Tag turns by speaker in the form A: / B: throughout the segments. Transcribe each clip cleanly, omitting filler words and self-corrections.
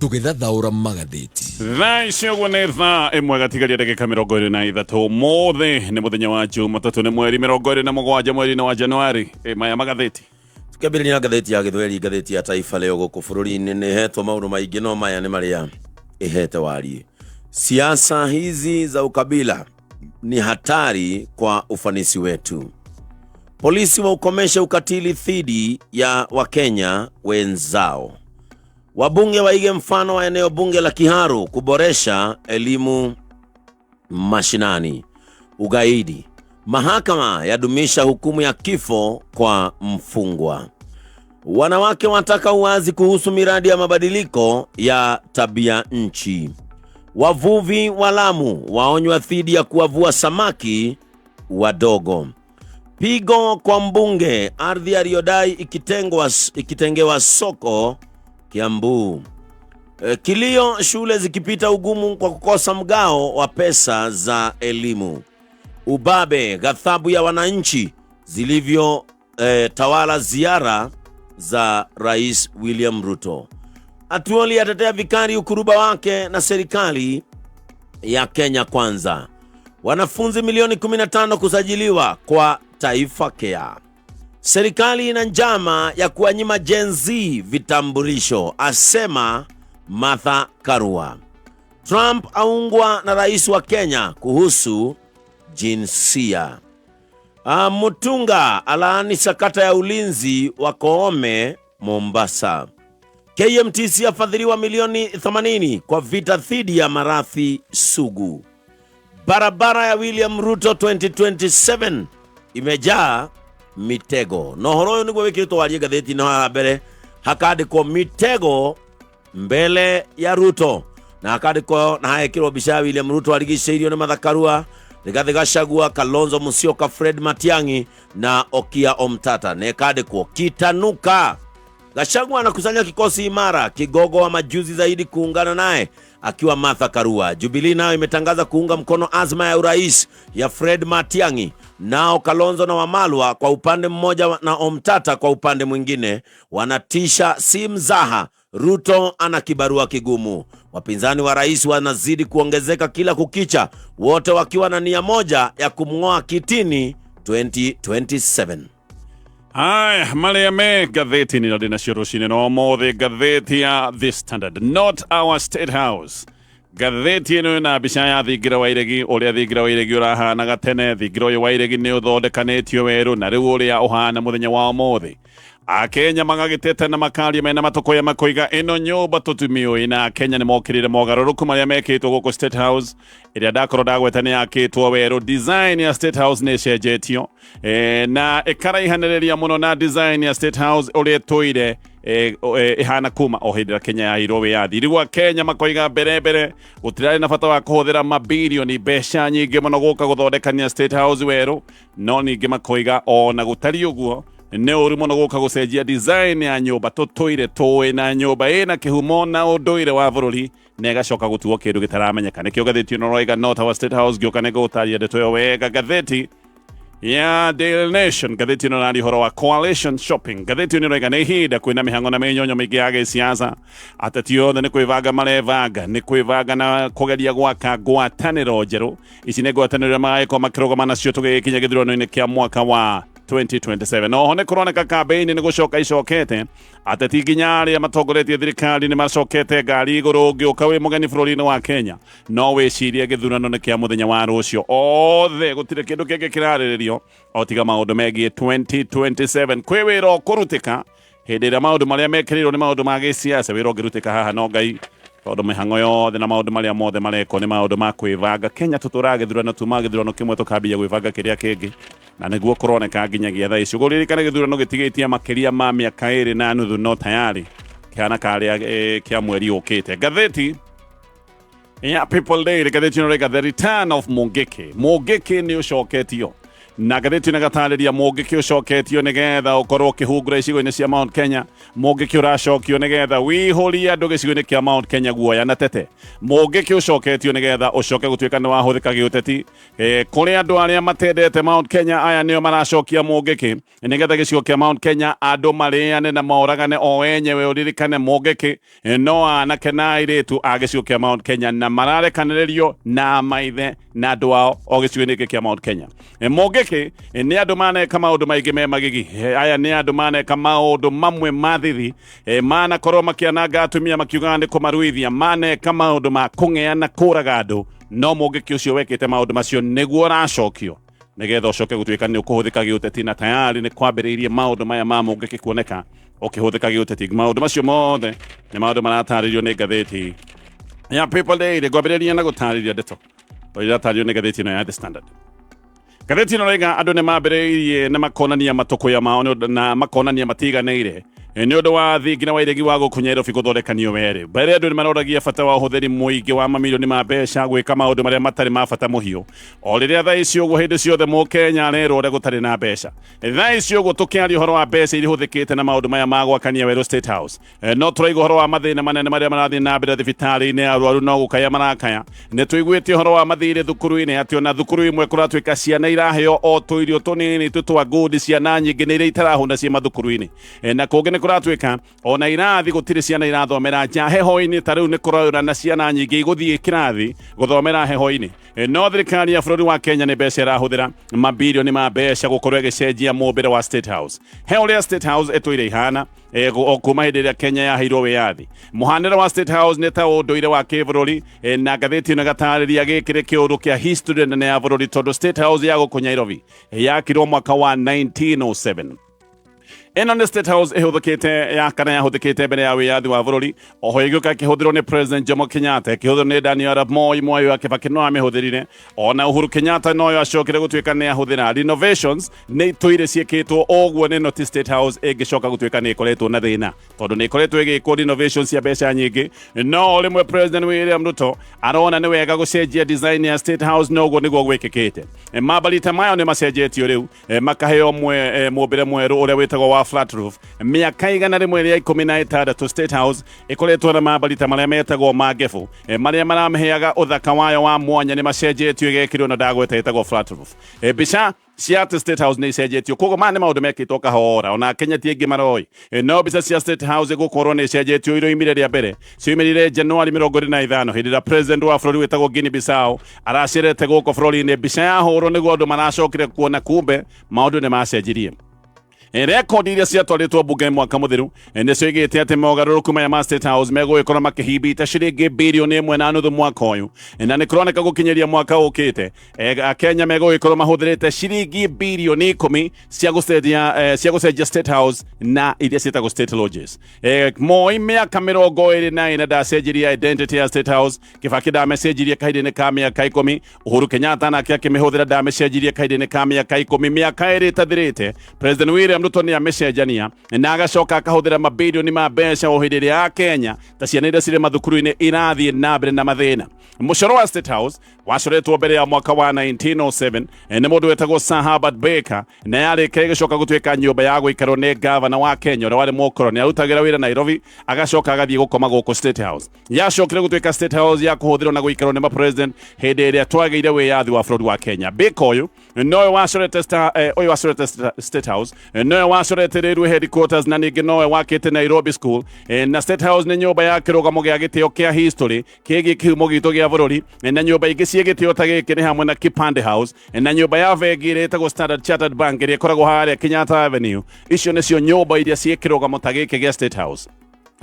A: Tũgĩthathaũra magathĩti.
B: Thaa icio guo nĩ thaa ĩmwe gatigaria ndagĩka 23 mothe nĩ mũthenya wa Jumatatũ nĩ mweri 27 mweri-inĩ wa Januari. Maya magathĩti.
C: Tukĩambĩrĩria na ngathĩti ya Gĩthweri, ngathĩti ya Taifa Leo gũkũ bũrũri-inĩ nĩ hetwo maũndũ maingĩ, no maya nĩ marĩa ihete wariĩ. Siasa hizi za ukabila ni hatari kwa ufanisi wetu. Polisi waukomesha ukatili dhidi ya Wakenya wenzao. Wabunge waige mfano wa eneo bunge la Kiharu kuboresha elimu mashinani. Ugaidi. Mahakama yadumisha hukumu ya kifo kwa mfungwa. Wanawake wataka uwazi kuhusu miradi ya mabadiliko ya tabia nchi. Wavuvi wa Lamu waonywa dhidi ya kuwavua samaki wadogo. Pigo kwa mbunge, ardhi aliyodai ikitengewa soko Kiambu. Kilio, shule zikipita ugumu kwa kukosa mgao wa pesa za elimu. Ubabe, ghadhabu ya wananchi zilivyo tawala ziara za Rais William Ruto. Atuoli atetea vikali ukuruba wake na serikali ya Kenya Kwanza. Wanafunzi milioni 15 kusajiliwa kwa Taifa Care. Serikali ina njama ya kuwanyima Gen Z vitambulisho, asema Martha Karua. Trump aungwa na rais wa Kenya kuhusu jinsia. Mutunga alaani sakata ya ulinzi wa Koome Mombasa. KMTC afadhiliwa milioni 80 kwa vita dhidi ya maradhi sugu. Barabara ya William Ruto 2027 imejaa mitego. Nohoro niguo wikirito warie gatheti na mbere hakandikwo mitego mbele ya Ruto, na hakandikwo na haekirwo bica William Ruto arigiceirio ni Martha Karua, Gwi Gachagua, Kalonzo Musyoka, Fred Matiang'I na Okia Omtata. Nekandikwo kitanuka. Gachagua anakusanya kikosi imara, kigogo wa majuzi zaidi kuungana naye akiwa Martha Karua. Jubilee nayo imetangaza kuunga mkono azma ya urais ya Fred Matiang'I. Nao Kalonzo na Wamalwa kwa upande mmoja na Omtata kwa upande mwingine wanatisha si mzaha. Ruto ana kibarua kigumu. Wapinzani wa rais wanazidi kuongezeka kila kukicha, wote wakiwa na nia moja ya kumng'oa kitini 2027.
B: Haya, malia me gatheti ni nadina shiroshine no mothe gatheti ya The Standard, not our State House. Gatheti ino na bishaya thigira wairegi uria thigira wairegi urahana gatene thigira wairegi ni uthondekanetio weru na riu uria uhana muthenya wa mothe. Akenya magagitete na makari mena matoko ya makoiga ino nyumba tutumio ina Kenya ni mokirire mogaruruku maria mekitwo guku State House iria ndakoro ndagwetane yakitwo weru. Design ya State House ni cenjetio na ikaraihaniriria muno na design ya State House uria toire ihana kuma o hindira Kenya ya hirowe yathi. Riu Kenya makoiga mbere gutirari na bata wa kuhuthira mabilioni besha nyingi muno guka guthondekania State House weru, no ningi makoiga ona gutari uguo ne uri muno guka gucenjia design ya nyumba tutoire towe na nyumba ina kihumo na unduire wa bururi na igacoka gutuo kindu gitaramenyeka. Nikio gatheti no roiga not our State House gioka ne gutaria ndeto wega. Gatheti ya Daily Nation, gatheti no nari horo wa coalition shopping. Gatheti no roiga ne hida kwina mihango na menyonyo mingi ya siasa, atatio ne kwivanga marevaga ne kwivanga na kugeria gwaka ngwataniro njeru. Ici ne ngwataniro mae kwa makirogo cio tugikinya githurano-ini kia mwaka wa 2027. No hone kuroneka campaign ni gucoka icokete, ateti nginyari amatongoretie thirikari ni macokete ngari iguru ngioka wi mugeni bururi-ini wa Kenya. No wicirie githurano ni kia muthenya wa rucio othe gutire kindu kingi kiraririo otiga maundu megie 2027 kwi wiro kurutika hindi ira maundu maria mekirirwo ni maundu ma gisiasa. Wiro ngirutika haha no ngai maundu mihango yothe na maundu maria mothe mareko ni maundu ma kwivanga. Kenya tutura githurano tuma githurano kimwe tukambia gwivanga kiria kingi na niguo kuroneka nginyagia thaa icio guririkana githurano gitigitie makiria ma miaka 2 na nuthu no tayari kiana karia kia mweri ukite. Gatheti ya People Day, gatheti no rega the return of Mungiki ni ucoketio na gatheti na gatariria mũngĩkĩ ũcoketio nĩgetha ũkorwo ũkĩhungura icigo-inĩ cia Mount Kenya mũngĩkĩ ũracokio nĩgetha wĩihũrie andũ gĩcigo-inĩ kĩa Mount Kenya guoya na tete mũngĩkĩ ũcoketio nĩgetha ũcoke gũtuĩka nĩ wahũthĩka gĩũteti kũrĩ andũ arĩa matendete Mount Kenya aya nĩo maracokia mũngĩkĩ nĩgetha gĩcigo kĩa Mount Kenya andũ marĩane na moragane o enyewe ũririkane mũngĩkĩ no anake na airĩtu a gĩcigo kĩa Mount Kenya na mararekanĩrĩrio na maithe na andũ ao o gĩcigo-inĩ gĩkĩ kĩa Mount Kenya mũngĩkĩ nĩ andũ maneka maũndũ maingĩ me magigi aya nĩ andũ maneka maũndũ mamwe mathithi manakorwo makĩananga atumia makiugaga nĩ kũmaruithia maneka maũndũ ma kũng'eana kũraga andũ no mũngĩkĩ ũcio wekĩte maũndũ macio nĩguo ũracokio nĩgetha ũcoke gũtuĩka nĩ ũkũhũthĩka gĩũteti na tayari nĩ kwambĩrĩirie maũndũ maya ma mũngĩkĩ kuoneka ũkĩhũthĩka gĩũteti maũndũ macio mothe nĩ maũndũ maratarĩrio nĩ ngathĩti ya People Daily ngwambĩrĩria na gũtarĩria ndeto iratarĩrio nĩ ngathĩti ĩno ya The Standard. Ngathĩti ĩno raiga andũ nĩ mambĩrĩirie na makonania matũkũya mao na makonania matiganĩire nĩ ũndũ wa thingira wa iregi wa gũkũ Nairobi gũthondekanio werĩ mbere andũ nĩ maroragia bata wa ũhũthĩri mũingĩ wa mamirioni ma mbeca gwĩka maũndũ marĩa matarĩ ma bata mũhiũ o rĩrĩa thaa ici ũguo hĩndĩ ciothe mũkenya arerwo ũrĩa gũtarĩ na mbeca thaa ici ũguo tũkĩaria ũhoro wa mbeca iria ihũthĩkĩte na maũndũ maya ma gwakania werũ State House no tũraiga ũhoro wa mathĩna manene marĩa marathiĩ na mbere thibitarĩ-inĩ arwaru no gũkaya marakaya nĩ tũiguĩte ũhoro wa mathirĩ thukuru-inĩ atĩ ona thukuru imwe kũratuĩka ciana iraheo o tũirio tũnini tũtwa ngũndi ciana nyingĩ nĩ iria itarahũna ciĩ mathukuru-inĩ na kũngĩ nĩ kũratuĩka ona irathi gũtirĩ ciana irathomera nja heho-inĩ ta rĩu nĩ kũraura na ciana nyingĩ igũthiĩ kĩrathi gũthomera heho-inĩ no thirikari ya bũrũri wa Kenya nĩ mbeca ĩrahũthĩra mabirioni ma mbeca gũkorwo ĩgĩcenjia mũmbĩre wa State House he ũrĩa State House ĩtũire ihana o kuma hĩndĩ ĩrĩa Kenya yaheirwo wĩyathi mũhanĩre wa State House nĩ ta ũndũire wa kĩbũrũri na ngathĩti ĩno ĩgatarĩria gĩkĩrĩ kĩũndũ kĩa history nene ya bũrũri tondũ State House ya gũkũ Nairobi yakirwo mwaka wa 1907 ĩno nĩ State House ĩhũthĩkĩte kana yahũthĩkĩte mbere ya wĩyathi wa bũrũri oho ĩgĩũka ĩkĩhũthĩrwo nĩ President Jomo Kenyatta ĩkĩhũthĩrwo nĩ Daniel Arap Moi Mwai wa Kibaki no amĩhũthĩrire ona Uhuru Kenyatta no acokire gũtuĩka nĩ ahũthĩra renovations nĩ tũire ciĩkĩtwo ũguo nĩ noti State House ĩgĩcoka gũtuĩka nĩ ĩkoretwo na thĩna tondũ nĩ ĩkoretwo ĩgĩkwo renovations cia mbeca nyingĩ no rĩmwe President William Ruto arona nĩ wega gũcenjia design ya State House no ũguo nĩguo gwĩkĩkĩte mabarita mayo nĩ macenjetio rĩu makaheo mũmbĩre mwerũ ũrĩa wĩtagwo wa flat roof mĩaka igana rĩmwe rĩa 16 State House ĩkoretwo na mabarita marĩa metagwo mangebu marĩa maramĩheaga ũthaka wayo wa mwanya nĩ macenjetio igekĩrwo na ndagweta ĩtagwo flat roof mbica cia State House nĩ icenjetio koguo maya nĩ maũndũ mekĩtwo kahora ona Kenya ti aingĩ maroi no mbica cia State House gũkorwo nĩ icenjetio iroimire rĩa mbere cioimĩrire Januari 25 hĩndĩ ĩrĩa president wa bũrũri wĩtagwo Guinea Bissau aracerete gũkũ bũrũri-inĩ mbica yahũrwo nĩguo andũ maracokire kuona kumbe maũndũ nĩ macenjirie rekodi iria ciatwarĩtwo mbunge mwaka mũthiru nĩcio igĩte atĩ mogarũrũku maya ma State House megũgĩkorwo makĩhingĩte ciringi birioni 1.5 mwaka ũyũ na nĩ kũroneka gũkinyĩria mwaka ũkĩte Kenya megũgĩkorwo mahũthĩrĩte ciringi birioni 10 cia gũcenjia State House na iria ciĩtagwo State Lodges Moi mĩaka 24 ndacenjirie identity ya State House Kibaki ndamĩcenjirie kahinda-inĩ ka mĩaka 10 Uhuru Kenyatta nake akĩmĩhũthĩra ndamĩcenjirie kahinda-inĩ ka mĩaka 10 mĩaka ĩrĩ ĩtathirĩte President William Ruto nĩ amĩcenjania na agacoka akahũthĩra mabirioni ma mbeca o hĩndĩ ĩrĩa Kenya ta ciana iria cirĩ mathukuru-inĩ irathiĩ na mbere na mathĩna mũcoro wa State House wacoretwo mbere ya mwaka wa 1907 nĩ mũndũ wetagwo Sir Herbert Baker na yarĩkia ĩgĩcoka gũtuĩka nyũmba ya gũikarwo nĩ gavana wa Kenya ũrĩa warĩ mũkoroni arutagĩra wĩra Nairobi agacoka agathiĩ gũkoma gũkũ State House yacokire gũtuĩka State House ya kũhũthĩrwo na gũikarwo nĩ president hĩndĩ ĩrĩa twagĩire wĩyathi wa bũrũri wa Kenya Baker ũyũ nowe wacorete State House nowe wacoretereirwo headquarters na ningĩ nowe wakĩte Nairobi School na State House nĩ nyũmba ya kĩrũgamo gĩa gĩtĩo kĩa history kĩgiĩ kĩhumo gitũ gĩa bũrũri na nyũmba ingĩ cia gĩtĩo ta gĩkĩ nĩ hamwe na Kipande House na nyũmba ya bengi ĩrĩa ĩtagwo Standard Chartered Bank ĩrĩa ĩkoragwo harĩa Kenyatta Avenue icio nĩcio nyũmba iria ciĩ kĩrũgamo ta gĩkĩ gĩa State House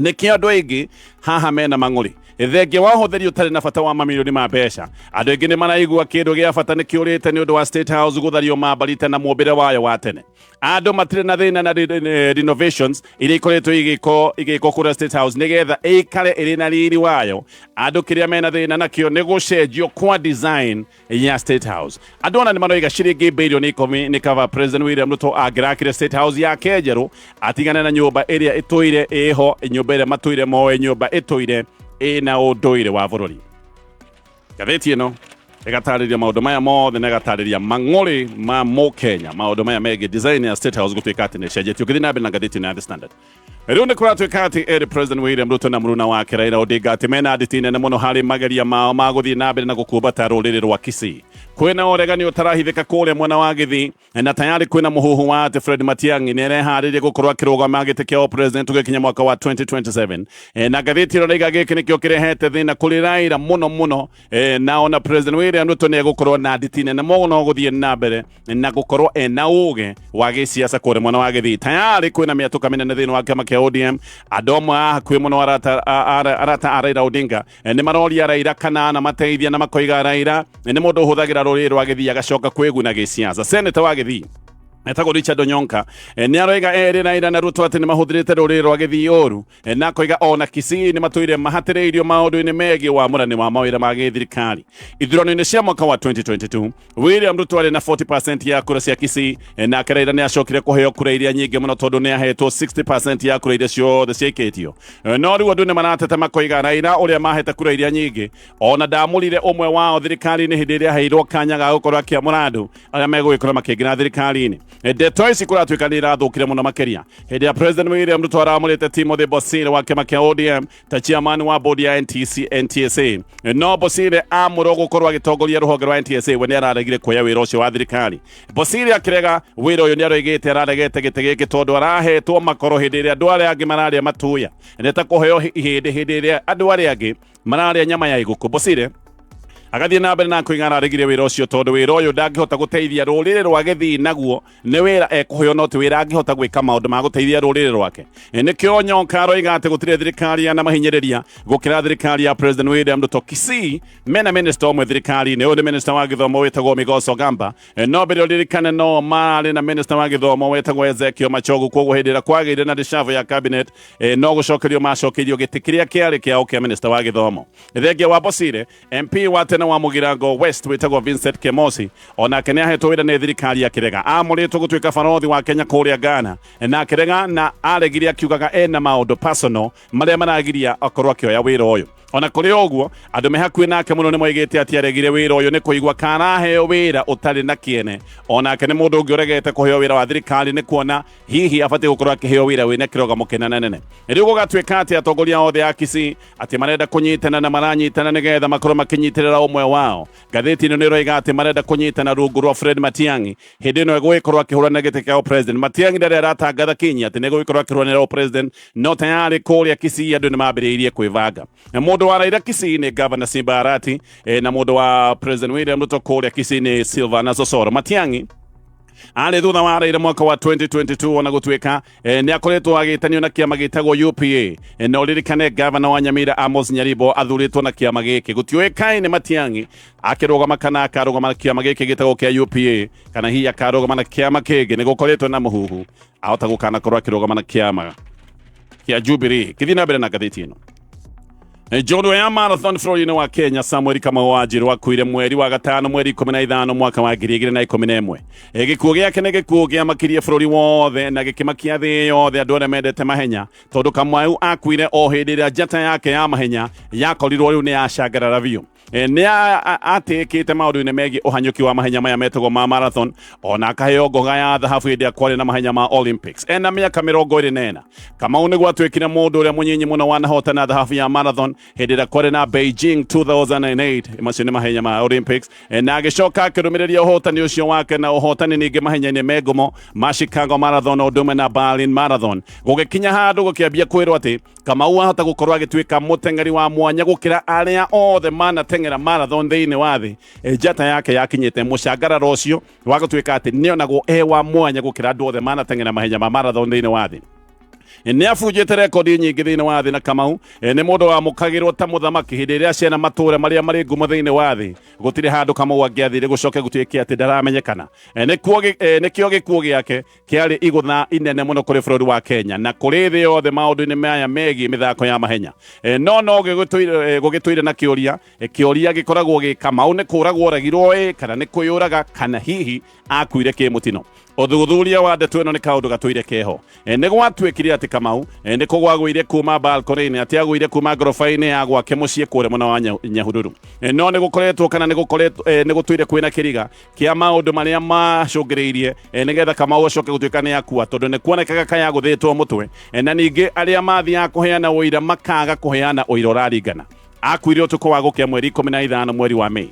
B: nĩkĩo andũ aingĩ haha mena mang'ũrĩ thengia wa ũhũthĩri ũtarĩ na bata wa mamirioni ma mbeca andũ aingĩ nĩ maraigua kĩndũ gĩa bata nĩ kĩũrĩte nĩ ũndũ wa State House gũthario mabarita na mũmbĩre wayo wa tene andũ matirĩ na thĩna na renovations iria ikoretwo igĩkwo kũrĩa State House nĩgetha ĩikare ĩrĩ na riri wayo andũ kĩrĩa mena thĩna nakĩo nĩ gũcenjio kwa design ya State House andũ ona nĩ maroiga ciringi birioni 10 nĩ kaba President William Ruto angĩrakire State House yake njerũ atigane na nyũmba ĩrĩa ĩtũire ĩho nyũmba ĩrĩa matũire moe nyũmba ĩtũire ĩna ũndũire wa bũrũri ngathĩti ĩno ĩgatarĩria maũndũ maya mothe na ĩgatarĩria mang'ũrĩ ma Mũkenya maũndũ maya megiĩ design ya State House gũtuĩka atĩ nĩ cenjetio gĩthiĩ na mbere na ngathĩti ya The Standard. Rĩu nĩ kũratuĩka atĩ eri President William Ruto na mũruna wake Raila Odinga atĩ mena nditi nene mũno harĩ mageria mao ma gũthiĩ na mbere na gũkũmbata rũrĩrĩ rwa Kisii. Kwĩna ũregani ũtarahithĩka kũrĩa mwena wa Githii na tayari kwĩna mũhuhu wa atĩ Fred Matiang'i nĩ areharĩria gũkorwo akĩrũgama gĩtĩ kĩa president gũkinya mwaka wa 2027. Na ngathĩti ĩno rĩga gĩkĩ nĩkĩo kĩrehete thĩna kũrĩ Raila mũno na ona President William Ruto nĩ egũkorwo na nditi nene mũno gũthiĩ na mbere na gũkorwo ena ũũgĩ wa gĩsiasa kũrĩa mwena wa Githii. Tayari kwĩna mĩatũka mĩnene thĩinĩ wa kĩama kĩa ODM, andũ amwe hakuhĩ mũno arata a Raila Odinga nĩ maroria Raila kana na mateithia na makoiga Raila nĩ mũndũ ũhũthagĩra rũrĩrĩ rwa Githii agacoka kwĩguna gĩsiasa. Senator wa Githii etagwo Richard Onyonka nĩ aroiga eri Raila na Ruto atĩ nĩ mahũthĩrĩte rũrĩrĩ rwa Githii ũru na koiga ona Kisii nĩ matũire mahatĩrĩirio maũndũ-inĩ megiĩ wamũrani wa mawĩra ma gĩthirikari. Ithurano-inĩ cia mwaka wa 2022 William Ruto arĩ na 40% ya kura cia Kisii na Raila nĩ acokire kũheo kura iria nyingĩ mũno tondũ nĩ ahetwo 60% ya kura iria ciothe ciaikĩtio. No rĩu andũ nĩ marateta makoiga Raila ũrĩa mahete kura iria nyingĩ ona ndamũrire ũmwe wao thirikari-inĩ hĩndĩ ĩrĩa aheirwo kanya ga gũkorwo akĩamũra andũ arĩa megũgĩkorwo makĩingĩra thirikari-inĩ. Ndeto ici kũratuĩka nĩ irathũkire mũno makĩria hĩndĩ ya President William Ruto aramũrĩte Timothy Bosire wa kĩama kĩa ODM ta chairman wa board ya NTSA. No Bosire amũrwo gũkorwo agĩtongoria rũhonge rwa NTSA we nĩ araregire kuoya wĩra ũcio wa thirikari. Bosire akĩrega wĩra ũyũ nĩ aroigĩte araregete gĩtĩ gĩkĩ tondũ arahetwo makoro hĩndĩ ĩrĩa andũ arĩa angĩ mararĩa matuya nĩta kũheo hĩndĩ ĩrĩa andũ arĩa angĩ mararĩa nyama ya igũkũ. Bosire agathiĩ na mbere na kũiga araregire wĩra ũcio tondũ wĩra ũyũ ndangĩhota gũteithia rũrĩrĩ rwa Githii, naguo nĩ wĩra ekũheo no ti wĩra angĩhota gwĩka maũndũ ma gũteithia rũrĩrĩ rwake. Nĩkĩo Onyonka aroiga atĩ gũtirĩ thirikari ya mahinyĩrĩria gũkĩra thirikari ya President William Ruto. Kisii mena minister ũmwe thirikari-inĩ, ũyũ nĩ minister wa gĩthomo wĩtagwo Migos Ogamba, no mbere ũririkane no marĩ na minister wa gĩthomo wĩtagwo Ezekiel Machogu. Koguo hĩndĩ ĩrĩa kwagĩire na reshuffle ya cabinet no gũcokerio macokeirio gĩtĩ kĩrĩa kĩarĩ kĩao kĩa minister wa gĩthomo. Thengia wa Bosire MP wa tene wa Mugirango West wĩtagwo Vincent Kemosi onake nĩ ahetwo wĩra nĩ thirikari akĩrega amũrĩtwo gũtuĩka barothi wa Kenya kũrĩa Ghana na akĩrega na aregire akiugaga ena maũndũ personal marĩa maragiria akorwo akĩoya wĩra ũyũ. Ona kũrĩ ũguo andũ me hakuhĩ nake mũno nĩ moigĩte atĩ aregire wĩra ũyũ nĩ kũigua karaheo wĩra ũtarĩ na kĩene. Onake nĩ mũndũ ũngĩ ũregete kũheo wĩra wa thirikari nĩ kuona hihi abatiĩ gũkorwo akĩheo wĩra wĩna kĩrũgamo kĩnene. Rĩu gũgatuĩka atĩ atongoria othe a Kisii atĩ marenda kũnyitana na maranyitana nĩgetha makorwo makĩnyitĩrĩra ũmwe wao. Ngathĩti ĩno nĩ ĩroiga atĩ marenda kũnyitana rungu rwa Fred Matiang'i hĩndĩ ĩno egũgĩkorwo akĩhũrana gĩtĩ kĩa president. Matiang'i ndarĩ aratangatha kinya atĩ nĩ egũgĩkorwo akĩhũranĩra president, no tayari kũrĩa Kisii andũ nĩ mambĩrĩirie kwĩbanga. Mũndũ wa Raila Kisii nĩ Governor Simba Arati na mũndũ wa President William Ruto kũrĩa Kisii nĩ Silvana Sosoro. Matiang'i arĩ thutha wa Raila mwaka wa 2022 ona gũtuĩka nĩ akoretwo agĩtanio na kĩama gĩtagwo UPA na ũririkane Governor wa Nyamira Amos Nyaribo athurĩtwo na kĩama gĩkĩ. Gũtiũĩkaine Matiang'i akĩrũgama kana akarũgama na kĩama gĩkĩ gĩtagwo kĩa UPA kana hihi akarũgama na kĩama kĩngĩ. Nĩ gũkoretwo na mũhuhu ahota gũkana korwo akĩrũgama na kĩama kĩa Jubilee. Gĩthiĩ na mbere na ngathĩti ĩno. Njorua ya marathon bũrũri-inĩ wa Kenya Samuel Kamau Wanjiru akuire mweri wa gatano mweri 15 mwaka wa 2011. Gĩkuũ gĩake nĩ gĩkuũ gĩamakirie bũrũri wothe na gĩkĩmakia thĩ yothe andũ arĩa mendete mahenya tondũ Kamau akuire o hĩndĩ ĩrĩa njata yake ya mahenya yakorirwo rĩu nĩ yacangarara biũ. Nĩ atĩkĩte maũndũ-inĩ megiĩ ũhanyũki wa mahenya maya metagwo ma marathon ona akaheo ngoga ya thahabu hĩndĩ ĩrĩa kwarĩ na mahenya ma Olympics. Ena mĩaka 24. Kamau nĩguo atuĩkire mũndũ ũrĩa mũnyinyi mũno wanahotana thahabu ya marathon hĩndĩ ĩrĩa kwarĩ na Beijing 2008 macio nĩ mahenya ma Olympics, na agĩcoka akĩrũmĩrĩria ũhotani ũcio wake na ũhotani ningĩ mahenya-inĩ megumo ma Chicago Marathon o ũndũmwe na Berlin Marathon. Gũgĩkinya handũ gũkĩambia kwĩrwo atĩ Kamau ahota gũkorwo agĩtuĩka mũteng'eri wa mwanya gũkĩra arĩa othe manateng'era marathon thĩinĩ wa thĩ. Njata yake yakinyĩte mũcangararo ũcio wa gũtuĩka atĩ nĩonagwo wa mwanya gũkĩra andũ othe manateng'era mahenya ma marathon thĩinĩ wa thĩ. Nĩ abunjĩte rekodi nyingĩ thĩinĩ wa thĩ na Kamau nĩ mũndũ wamũkagĩrwo ta mũthamaki hĩndĩ ĩrĩa ciana matũũra marĩa marĩ ngumo thĩinĩ wa thĩ. Gũtirĩ handũ Kamau angĩathire gũcoke gũtuĩke atĩ ndaramenyekana. Nĩkĩo gĩkuũ gĩake kĩarĩ igũtha inene mũno kũrĩ bũrũri wa Kenya na kũrĩ thĩ yothe maũndũ-inĩ maya megiĩ mĩthako ya mahenya. No gũgĩtũire na kĩũria gĩkoragwo gĩ Kamau nĩ kũragwo oragirwo kana nĩ kwĩyũraga kana hihi akuire kĩmũtino. uthuthuria wa ndeto ĩno nĩ kaũndũ gatũire keho nĩ gwatuĩkire atĩ Kamau nĩ kũgwagũire kuma balcony-inĩ atĩ agũire kuma ngoroba-inĩ ya gwake mũciĩ kũrĩa mwena wa Nyahururu no nĩ gũkoretwo kana nĩ gũtũire kwĩna kĩriga kĩa maũndũ marĩa macũngĩrĩirie nĩgetha Kamau acoke gũtuĩka nĩ akua tondũ nĩ kuonekaga kaya gũthĩtwo mũtwe na ningĩ arĩa mathiaga kũheana ũira makaga kũheana ũira ũraringana akuire ũtukũ wa gũkĩa mweri 15 mweri wa Mei.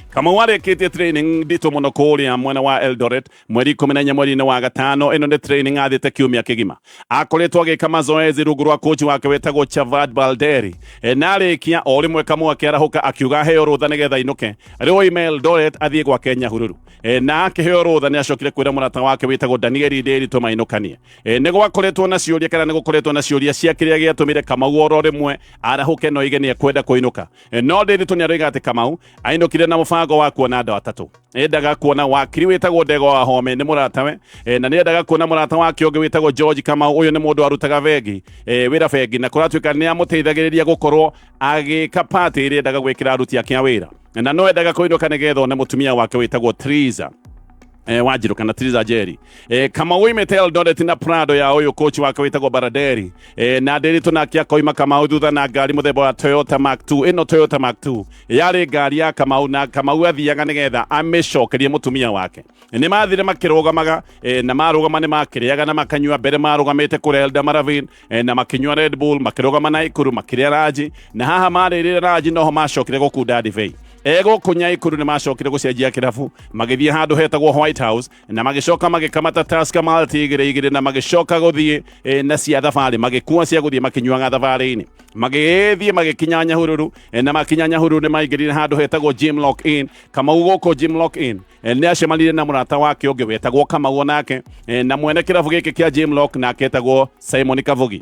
B: Kamau arĩkĩtie training nditũ mũno kũrĩa mwena wa Eldoret mweri 14 mweri-inĩ wa gatano ĩno nĩ training athĩte kiumia kĩgima akoretwo agĩka mazoezi rungu rwa coach wake wetagwo Chavad Balderi na arĩkia o rĩmwe Kamau akĩarahũka akiuga heo rũtha nĩgetha ainũke rĩu oime Eldoret athiĩ gwake Nyahururu na akĩheo rũtha nĩ acokire kwĩra mũrata wake wetagwo Danieli Nderitu mainũkanie nĩ gwakoretwo na ciũria kana nĩ gũkoretwo na ciũria cia kĩrĩa gĩatũmire Kamau oro rĩmwe arahũke no ige nĩ ekwenda kũinũka no Nderitu nĩ aroiga atĩ Kamau ainũkire na mũbango wa kuona andũ atatũ endaga kuona wakiri wetagwo Ndego wa Home nĩ mũratawe na nĩ endaga kuona mũrata wake ũngĩ wetagwo George Kamau ũyũ nĩ mũndũ arutaga bengi wĩra bengi na kũratuĩka nĩ amũteithagĩrĩria gũkorwo agĩka party ĩrĩa endaga gwĩkĩra aruti ake a wĩra na no endaga kũinũka nĩgetha one mũtumia wake wetagwo Triza Wanjiru kana Triza Jerry Kamau imete Eldoret na Prado ya uyu coach wake wetagwo Baraderi na Nderitu nake akoima Kamau thutha na ngari muthemba wa Toyota Mark 2 ino Toyota Mark 2 yarĩ ngari ya Kamau na Kamau athiaga nĩgetha amĩcokerie mũtumia wake nĩ mathire makĩrũgamaga na marũgama nĩ makĩrĩaga na makanyua mbere marũgamĩte kũrĩa Elda Maravin na makĩnyua Red Bull makĩrũgama na Ikuru makĩrĩa raji na haha marĩrĩra raji noho macokire gũkunda divei ego kunya Ikuru nĩ macokire gũcenjia kĩrabu magĩthiĩ handũ hetagwo White House na magĩcoka magĩkamata Tusker Malti igĩrĩ na magĩcoka gũthiĩ na cia thabarĩ magĩkua cia gũthiĩ makĩnyuaga thabarĩ-inĩ magĩthiĩ magĩkinya Nyahururu na makinya Nyahururu nĩ maingĩrire handũ hetagwo Gym Lock In Kamau gũkũ Gym Lock In nĩ acemanire na mũrata wake ũngĩ wetagwo Kamau nake na mwene kĩrabu gĩkĩ kĩa Gym Lock nake etagwo Simon Kavugi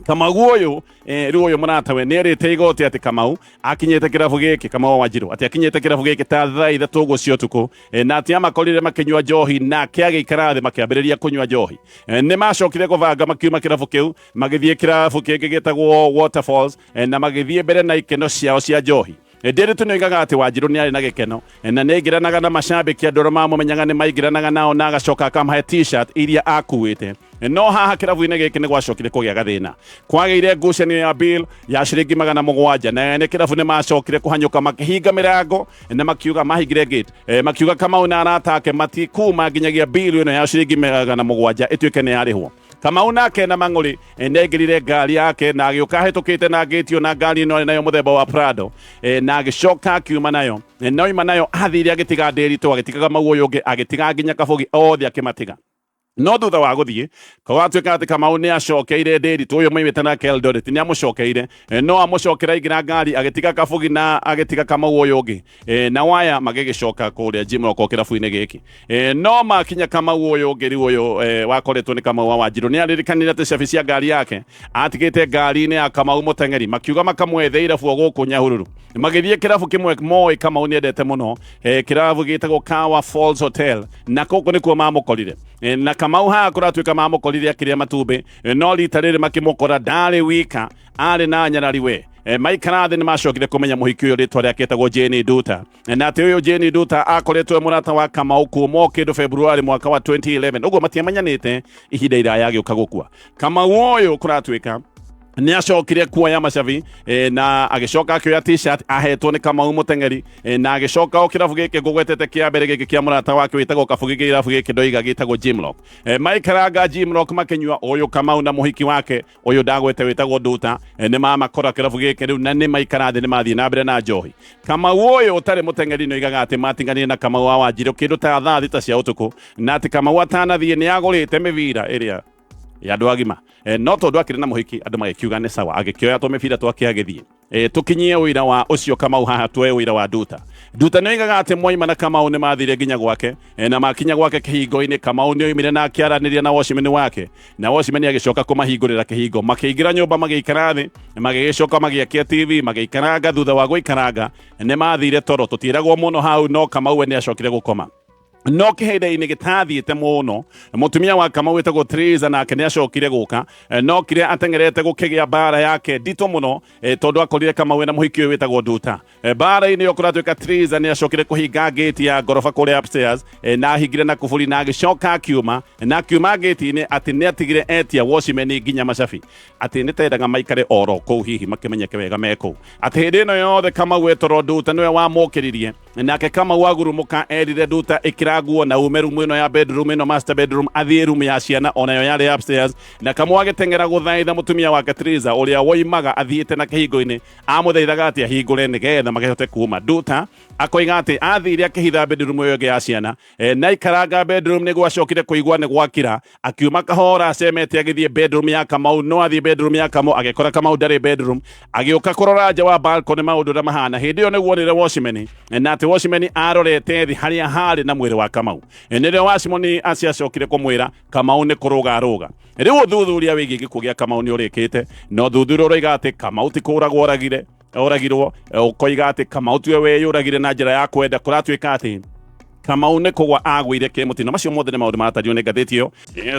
B: Kamau ũyũ rĩu ũyũ mũratawe nĩ erĩte igoti atĩ Kamau akinyĩte kĩrabu gĩkĩ Kamau Wanjiru atĩ akinyĩte kĩrabu gĩkĩ ta thaa ithatũ ũguo cia ũtukũ na atĩ amakorire makĩnyua njohi nake agĩikara thĩ makĩambĩrĩria kũnyua njohi nĩ macokire kũbanga makiuma kĩrabu kĩu magĩthiĩ kĩrabu kĩngĩ gĩtagwo Waterfalls na magĩthiĩ mbere na ikeno ciao cia njohi Nderitu nĩ oigaga atĩ Wanjiru nĩ arĩ na gĩkeno na nĩ aingĩranaga na macambĩki andũ arĩa mamũmenyaga nĩ maingĩranaga nao na agacoka akamahe t-shirt iria akuĩte no haha kĩrabu-inĩ gĩkĩ nĩ gwacokire kũgĩa gathĩna kwagĩire ngucanio ya bill ya ciringi 700 na ene kĩrabu nĩ macokire kũhanyũka makĩhinga mĩrango na makiuga mahingire gate makiuga Kamau na arata ake matikuma nginyagia bill ĩno ya ciringi 700 ĩtuĩke nĩ yarĩhwo Kamau nake na mang'ũrĩ nĩaingĩrire ngari yake na agĩũka hĩtũkĩte na gate na ngari ĩno nayo mũthemba wa Prado na agĩcoka akiuma nayo noima nayo athire agĩtiga Nderitu agĩtigaga Mau ũyũ ũngĩ agĩtiga nginya Kabugi othe akĩmatiga no thutha wa gũthiĩ gwatuĩka atĩ Kamau nĩ acokeire Nderitu ũyũ moimĩte nake Eldoret nĩ amũcokeire no amũcokera aingĩra ngari agĩtiga Kabugi na agĩtiga Kamau ũyũ ũngĩ na waya magĩgĩcoka kũrĩa Gym Lock kĩrabu-inĩ gĩkĩ no makinya Kamau ũyũ ũngĩ rĩu ũyũ wakoretwo nĩ Kamau wa Wanjiru nĩ arĩrĩkanire atĩ cabi cia ngari yake atigĩte ngari-inĩ ya Kamau mũteng'eri makiuga makamwethe irabu gũkũ Nyahururu magĩthiĩ kĩrabu kĩmwe moĩ Kamau nĩ endete mũno kĩrabu gĩtagwo Kawa Falls Hotel na kũkũ nĩkuo mamũkorire na Kamau haha kũratuĩka mamũkorire akĩrĩa matumbĩ no rita rĩrĩ makĩmũkora ndarĩ wika arĩ na nyarari we maikara thĩ nĩ macokire kũmenya mũhiki ũyũ rĩtwa rĩake etagwo Jane Nduta na atĩ ũyũ Jane Nduta akoretwo mũrata wa Kamau kuuma kĩndũ February mwaka wa 2011 ũguo matiamenyanĩte ihinda iraya agĩũka gũkua Kamau ũyũ kũratuĩka nĩ acokire kuoya macabi na agĩcoka akĩoya t-shirt ahetwo nĩ Kamau mũteng'eri na agĩcoka o kĩrabu gĩkĩ ngũgwetete kĩa mbere gĩkĩ kĩa mũrata wake wĩtagwo Kabugi kĩrabu gĩkĩ ndoiga gĩtagwo Gym Lock maikaranga Gym Lock makĩnyua ũyũ Kamau na mũhiki wake ũyũ ndagwete wĩtagwo Nduta nĩ mamakora kĩrabu gĩkĩ rĩu na nĩ maikara thĩ nĩ mathiĩ na mbere na njohi Kamau ũyũ ũtarĩ mũteng'eri nĩ oigaga atĩ matinganire na Kamau wa Wanjiru kĩndũ ta thaa thita cia ũtukũ na atĩ Kamau atanathiĩ nĩ agũrĩte mĩbira ĩrĩa ya andũ agima no tondũ akĩrĩ na mũhiki andũ magĩkiuga nĩ sawa agĩkĩoya tũmĩbira twake agĩthiĩ tukinyie ũira wa ũcio Kamau haha tuoe ũira wa Nduta nĩ oigaga atĩ moima na Kamau nĩ mathire nginya gwake na makinya gwake kĩhingo-inĩ Kamau nĩ oimire na akĩaranĩria na washimeni wake na washimeni agĩcoka kũmahingũrĩra kĩhingo makĩingĩra nyũmba magĩikara thĩ magĩgĩcoka magĩakia TV magĩikaranga thutha wa gũikaranga nĩ mathire toro tũtiĩragwo mũno hau no Kamau we nĩ acokire gũkoma no kihinde-ini gitathiite muno mutumia wa Kamau witagwo Teresa nake ni acokire guka no kire atengerete gukigia bara yake ndito muno tondu akorire Kamau na muhiki uyu witagwo Nduta bara-ini yo kuratuika Teresa ni acokire kuhinga gate ya gorofa kuria upstairs na hingire na kuburi na agicoka akiuma gate-ini ati ni atigire etia watchman nginya macabi ati ni tendaga maikare oro kuu hihi makimenyeke wega meko ati hindi ino yothe Kamau wetoro Nduta niwe wamukiririe nake Kamau agurumuka erire Nduta ikira guo na umeru mwino ya bedroom ino master bedroom athie room ya ciana onayo yari upstairs na Kamau agitengera guthaitha mutumia wake Teresa uria woimaga athiite na kihingo-ini amuthaithaga ati ahingure nigetha magehote kuma Nduta akoiga ati athire akihitha bedroom iyo ya ciana na ikaranga bedroom niguo acokire kuigua ni gwakira akiuma kahora acemete agithie bedroom ya Kamau no athie bedroom ya Kamau agikora Kamau ndari bedroom agiuka kurora nja wa balcony maundu na mahana hindi iyo niguo nire watchman na ati watchman arorete thi haria hari na mwiri wa Kamau nire watchman aciacokire kumwira Kamau ni kuruga riu uthuthuria wigi gikuo gia Kamau ni urikite no thuthuria uroiga ati Kamau ti kuragwo oragirwo ukoiga ati Kamau tiwe weyuragire na njira ya kwenda kuratuika ati Kamau ni kugwa agwire kimutino macio mothe ni maundu maratario ni ngathiti iyo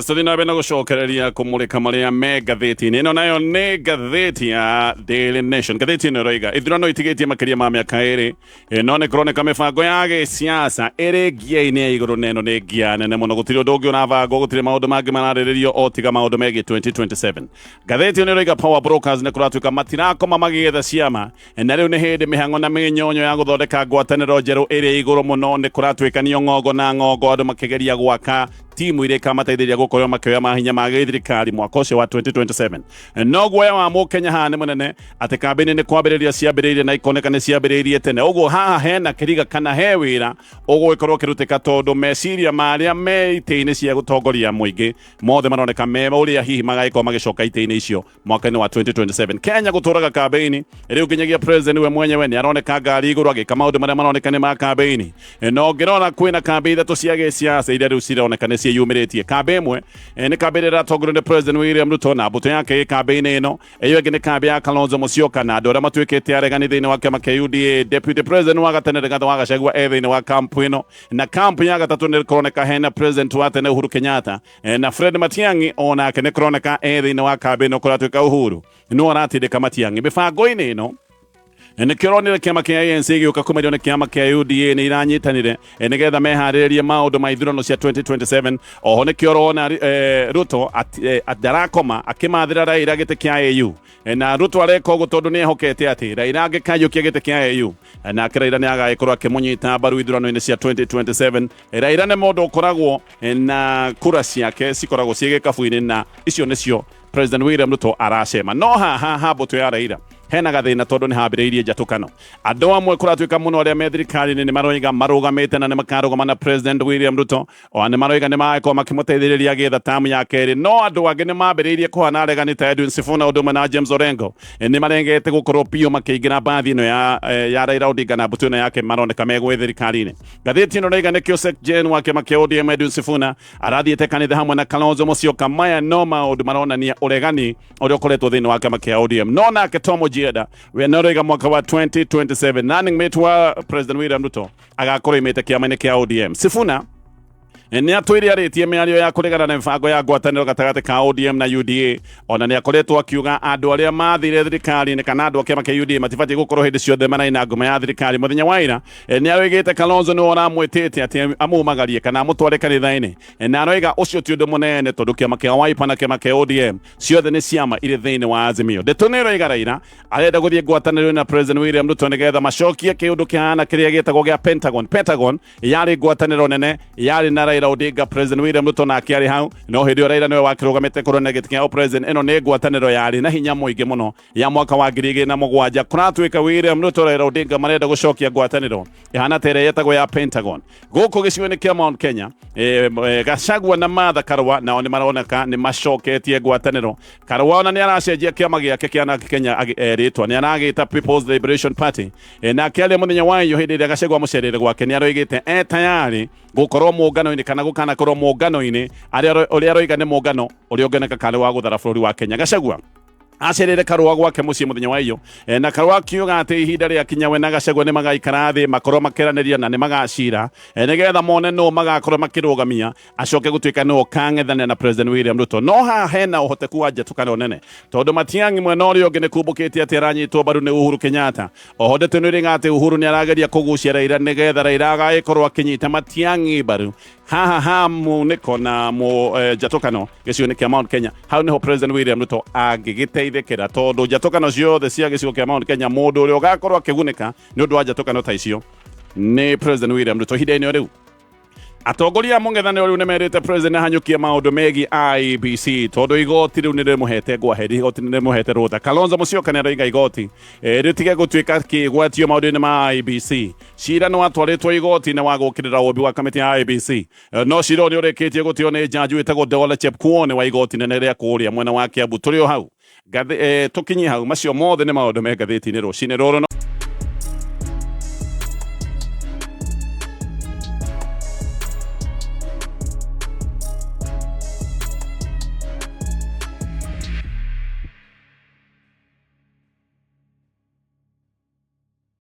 B: tuthi na bena gucokereria kumurika maria me ngathiti-ini ino nayo ni ngathiti ya Daily Nation ngathiti ino roiga ithurano itigitie makiria ma miaka iri no ni kuroneka mibango ya gisiasa iri ngia-ini ya iguru neno ni ngia nene muno gutiri undu ungi unabangwo gutiri maundu mangi marariririo o tiga maundu megie 2027 ngathiti ino roiga power brokers ni kuratuika matirakoma magietha ciama na riu ni hindi mihango na minyonyo ya guthondeka ngwataniro njeru iri iguru muno ni kuratuika kanio ngogo na ngogo andu makigeria gwaka timu ire kamateithiria gukorwo makioya mahinya ma githirikari mwaka ucio wa 2027 no guoya wa mukenya hane munene ati kambini ni kwambiriria ciambiriirie na ikoneka ni ciambiriirie tene uguo haha hena kiriga kana he wira uguo ikorwo kirutika tondu meciria maria me ite-ini cia gutongoria muingi mothe maroneka me uria hihi magaikorwo magicoka ite-ini icio mwaka-ini wa 2027 Kenya guturaga kambini riu nginyagia president we mwenyewe ni aroneka ngari iguru agika maundu maria maroneka ni ma kambini no ngirona kwina kambi ithatu cia giciaca iria riu cironeka ni yumiritie kambi imwe ni kambi ira tongorio ni president William Ruto na mbuto yake kambi-ini ino iyo ingi ni kambi ya Kalonzo Musyoka na andu aria matuikite aregani thiini wa kiama kia UDA deputy president wa gatene Rigathi wa Gachagua thiini wa kampu ino na kampu ya gatatu ni kuroneka hena president wa tene Uhuru Kenyatta na Fred Matiang'I onake ni kuroneka thiini wa kambi ino kuratuika Uhuru no aratindika Matiang'I mibango-ini ino nikironire kiama kia ANC giuka kumerio ni kiama kia UDA ni iranyitanire nigetha mehariririe maundu ma ithurano cia 2027 oho nikiorona Ruto ndarakoma akimathira Raila giti kia AU na Ruto areka uguo tondu ni ehokete ati Raila angikayukia giti kia AU na Raila ni agaikorwo akimunyita mbaru ithurano-ini cia 2027 Raila ni mundu ukoragwo na kura ciake cikoragwo ciige kabu-ini na icio nicio President William Ruto aracema no haha mbuto ya Raila hena gathina tondu ni hambiriirie njatukano andu amwe kuratuika muno aria me thirikari-ini ni maroiga marugamite na ni makarugama na President William Ruto o ni maroiga ni magakorwo makimuteithiriria getha tamu ya keri no andu angi ni mambiriirie kuhana aregani ta Edwin Sifuna undu na James Orengo ni marengete gukorwo pio makiingira mbathi ino ya Raila Odinga na mbuto ino yake maroneka megwe thirikari-ini ngathiti ino roiga nikio Gen wake makia ODM Edwin Sifuna arathiite kanitha hamwe na Kalonzo Musyoka maya no maundu maronania uregani uria ukoretwo thiini wake makia ODM no nake Tomo Jieda we noroiga mwaka wa 2027 running mate wa President William Ruto agakorwo imite kiama-ini kia ODM Sifuna ni atwire aritie miario ya kuregana na mibango ya ngwataniro gatagati ka ODM na UDA ona ni akoretwo akiuga andu aria mathire thirikari-ini kana andu akiama kia UDA matibati gukorwo hindi ciothe maraina ngoma ya thirikari muthenya wa ira ni aroigite Kalonzo ni aramwitite ati amumagarie kana amutware kanitha-ini na aroiga ucio ti undu munene tondu kiama kia Wiper na kiama kia ODM ciothe ni ciama iri thiini wa Azimio ndeto ni roiga Raila arenda guthie ngwataniro na President William Ruto nigetha macokie kiundu kihana kiria gitagwo gia Pentagon yari ngwataniro nene yari na Raila Odinga President William Ruto na akiari hau no hindi o Raila niwe wakirugamite kurone giti kia president ino ni ngwataniro yari na hinya muingi muno ya mwaka wa 2007 kuratuika William Ruto Raila Odinga marenda gucokia ngwataniro ihana tere yetagwo ya Pentagon guku gicigo-ini kia Mount Kenya Gachagua na Martha Karua nao ni maroneka ni macoketie ngwataniro Karua ona ni aracenjia kiama giake kia na Kenya ritwa ni aragita People's Liberation Party na akiaria muthenya wa iyo hindi ria Gachagua mucerere gwake ni aroigite tayari gukorwo muungano-ini kana gukana korwo muungano-ini uria aroiga ni muungano uria ungeneka kale wa guthara bururi wa Kenya Gachagua acerere karua gwake mucii muthenya wa iyo na karua kiuga ati ihinda ria kinya we na Gachagua ni magaikara thi makorwo makiraniria na ni magacira nigetha mone no magakorwo makirugamia acoke gutuika no kang'ethania na President William Ruto. No ha hena uhoteku wa njatukano nene tondu Matiang'i mwena uria ungi ni kumbukitie ati aranyitwo baru ni Uhuru Kenyatta. Oho ndetuniriga ati Uhuru ni arageria kugucia Raila nigetha Raila agaikorwo akinyita Matiang'i baru ha muniko na njatukano gicigo-ini kia Mount Kenya. Hau niho President William Ruto agigiteithikira tondu njatukano ciothe cia gicigo kia Mount Kenya mundu uria ugakorwo akigunika ni undu wa njatukano ta icio ni President William Ruto. Hinde-ini riu atongoria mung'ethaniro riu nimerite president hanyukie maundu megi IEBC tondu igoti riu nirimuhete ngwaheri, igoti nirimuhete rutha. Kalonzo Musyoka niaraiga igoti ritige gutuika kigwatio maundu-ini ma IEBC. Cira no atwaritwo igoti na wa gukirira umbi wa kamiti ya IEBC no cira ni urikitie gutio ni janju itagwo Dola Chepkuone wa igoti nene ria kuria mwena wa Kiambu. Turi o hau tukinyi hau macio mothe ni maundu me ngathiti-ini rucini ruru.